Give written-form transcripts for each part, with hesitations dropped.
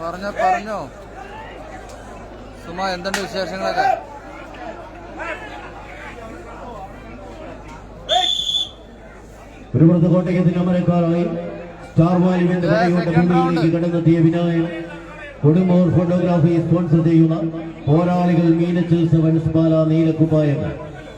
പറഞ്ഞോ സുമ, എന്തുണ്ട് വിശേഷങ്ങളൊക്കെ? ഒരു പുറത്ത് കോട്ടയത്തിന് അമരക്കാരായി സ്റ്റാർ വാലിബിന്റെ ഭൂമിയിലേക്ക് കടന്നെത്തിയ വിനായകൻ കൊടുമ്പൂർ ഫോട്ടോഗ്രാഫി സ്പോൺസർ ചെയ്യുന്ന പോരാളികൾ മീനച്ചിൽ സെവൻസ് പാല നീലക്കുപ്പായങ്ങൾ.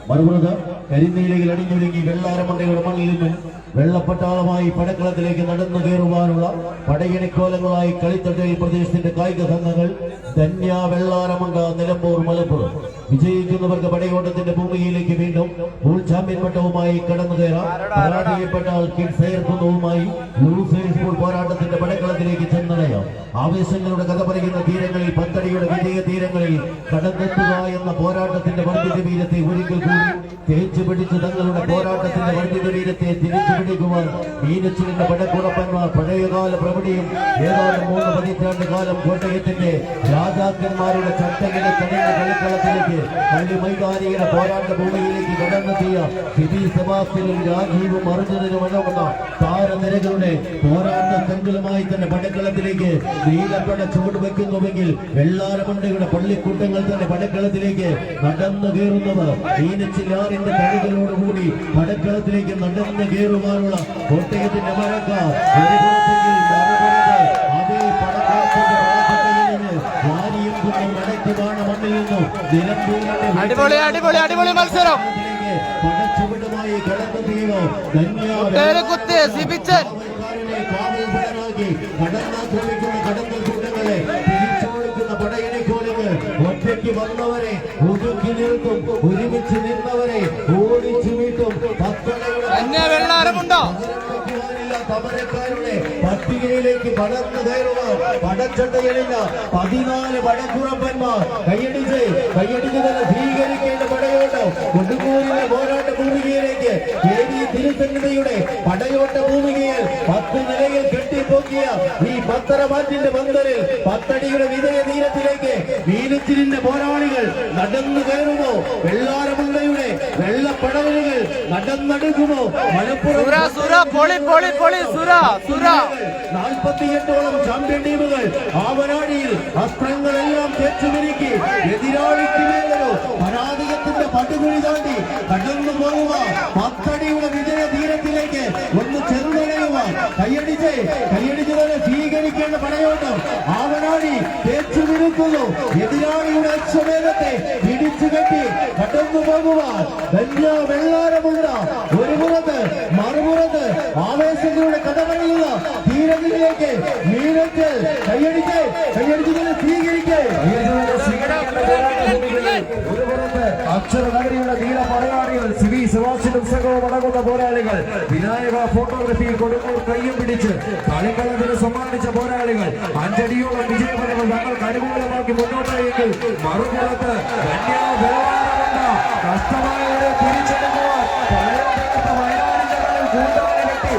മറുപുറത്ത് കരിനീലയിൽ അണിഞ്ഞൊരുങ്ങി വെള്ളാരമണ്ടയുടെ മണ്ണിൽ നിന്നും വെള്ളപ്പട്ടാളമായി പടക്കളത്തിലേക്ക് നടന്നു കയറുവാനുള്ള പടയണിക്കോലങ്ങളായി കളിത്തട്ടയിൽ പ്രദേശത്തിന്റെ കായിക സംഘങ്ങൾ ധന്യ, വെള്ളാരമണ്ട, നിലമ്പൂർ, മലപ്പുറം. വിജയിക്കുന്നവർക്ക് പടയോട്ടത്തിന്റെ ഭൂമിയിലേക്ക് വീണ്ടും ഫുൾ ചാമ്പ്യൻ പട്ടവുമായി കടന്നു കയറാം. പരാജയപ്പെട്ടാൽ കിഡ്സ് എയർക്കുന്നവുമായി ലൂസേഴ്സ് ഫുൾ പോരാട്ടത്തിന്റെ പടക്കളത്തിലേക്ക് ചെന്നടയാം. ആവേശങ്ങളുടെ കഥ പറയുന്ന തീരങ്ങളിൽ, പത്തടിയുടെ വിജയ തീരങ്ങളിൽ കടന്നെത്തുക എന്ന പോരാട്ടത്തിന്റെ വർദ്ധിത വീരത്തെ ഒരിക്കൽ കൂടി തേച്ചു പിടിച്ച് തങ്ങളുടെ പോരാട്ടത്തിന്റെ വർദ്ധിത വീരത്തെ തിരിച്ചു പിടിക്കുവാൻ മീനച്ചിലിന്റെ പടക്കുറപ്പന്മാർ പഴയകാല പ്രവടിയും ഏതാനും 3 പതിറ്റാണ്ട് കാലം കോട്ടയത്തിന്റെ രാജാക്കന്മാരുടെ ചട്ടകളെ തടയുന്ന കളിക്കളത്തിലേക്ക് പള്ളി മൈതാനിയുടെ പോരാട്ട ഭൂമിയിലേക്ക് കടന്നെത്തിയ സിബി സെബാസ്റ്റ്യനും രാജീവും അർജുനനും അടങ്ങുന്ന താരനിരകളുടെ പോരാട്ട സംഘങ്ങളുമായി തന്നെ പടക്കളത്തിലേക്ക് നീലപ്പട ചുവട് വയ്ക്കുന്നുവെങ്കിൽ വെള്ളാരമണ്ടയുടെ പള്ളിക്കൂട്ടങ്ങൾ തന്നെ പടക്കളത്തിലേക്ക് നടന്നു കയറുന്നവർ മീനച്ചിലാറിന്റെ തടികളോടുകൂടി പടക്കളത്തിലേക്ക് നടന്നു കയറുവാനുള്ള കോട്ടയത്തിന്റെ മരക്കാർ അതേ പടക്കളത്തിന്റെ വാരിയും കുഞ്ഞും മടക്കുവാണ് മണ്ണിൽ നിന്നും അടിപൊളി മത്സരം പടച്ചുവിടുമായി കടന്നെത്തിയോ കാവൽപടനാക്കി കടന്നാക്രമിക്കുന്ന കടന്നൽ കൂട്ടങ്ങളെ തിരിച്ചോടിക്കുന്ന പടയണിക്കോലുകൾ ഒറ്റയ്ക്ക് വന്നവരെ ഒതുക്കി നിർത്തും, ഒരുമിച്ച് നിന്നവരെ ഓടിച്ചു വീട്ടും. വെള്ളാരമുണ്ടോ സമരക്കാരുടെ പട്ടികയിലേക്ക് പടർന്നു കയറുക പടച്ചട്ടയിലില്ല 14 പടക്കുറപ്പന്മാർ കൈയടിച്ച് തന്നെ സ്വീകരിക്കേണ്ട പടയോട്ടം കൊടുങ്ങൂരിലെ പോരാട്ട ഭൂമികയിലേക്ക് തിരുസന്നിധിയുടെ പടയോട്ട ഭൂമികയിൽ 10 നിലയിൽ കെട്ടിപ്പോക്കിയ ഈ പത്തരമാറ്റിന്റെ പന്തലിൽ 10 അടിയുടെ വിജയ തീരത്തിലേക്ക് മീനച്ചിലിന്റെ പോരാളികൾ നടന്നു കയറുമോ? വെള്ളാരമണ്ടയുടെ വെള്ളപ്പടവലുകൾ നടന്നടുക്കുമോ? മലപ്പുറം 48ഓളം ചാമ്പ്യൻ ടീമുകൾ ആവനാഴിയിൽ അസ്ത്രങ്ങളെല്ലാം തെച്ചുമിരിക്കി എതിരാളിക്ക് മേലോ പരാജയത്തിന്റെ പട്ടുകുഴി താണ്ടി കടന്നു പോകുക 10 അടിയുടെ വിജയ തീരത്തിലേക്ക് ഒന്ന് ചെറുതടയുക. കൈയടിച്ച് തന്നെ സ്വീകരിക്കേണ്ട പടയോട്ടം ആവനാഴി തേച്ചുമിരുക്കുന്നു. എതിരാളിയുടെ അശ്വമേധത്തെ പിടിച്ചു കെട്ടി കടന്നു പോകുവാൻ ധന്യ, വെള്ളാരമുണ്ട ഒരു പുറത്ത്, മറുപുറത്ത് ആവേശങ്ങളുടെ കഥ പറയുക തീരങ്ങളിലേക്ക് മീനച്ചിൽ കൈയടിച്ച് തന്നെ സ്വീകരിക്കേ. ഒരു പുറത്ത് അക്ഷരനഗരിയുടെ നീല പടയാളികൾ സിബി സെബാസ്റ്റ്യനും സംഘവും അടങ്ങുന്ന പോരാളികൾ. വിനായക ഫോട്ടോഗ്രഫി കൊടുങ്ങൂർ കയ്യും പിടിച്ച് കളിക്കളത്തിന് സമ്മാനിച്ച പോരാളികൾ 5 അടിയോളം വിജയഫലങ്ങൾ തങ്ങൾക്ക് അനുകൂലമാക്കി മുന്നോട്ടെങ്കിൽ മറുപുറത്ത് ധന്യ, വെള്ളാരമണ്ട കഷ്ടമായവരെ തിരിച്ചെടുക്കുവാൻ വയനാടിന്റെ കൂട്ടാളി കെട്ടി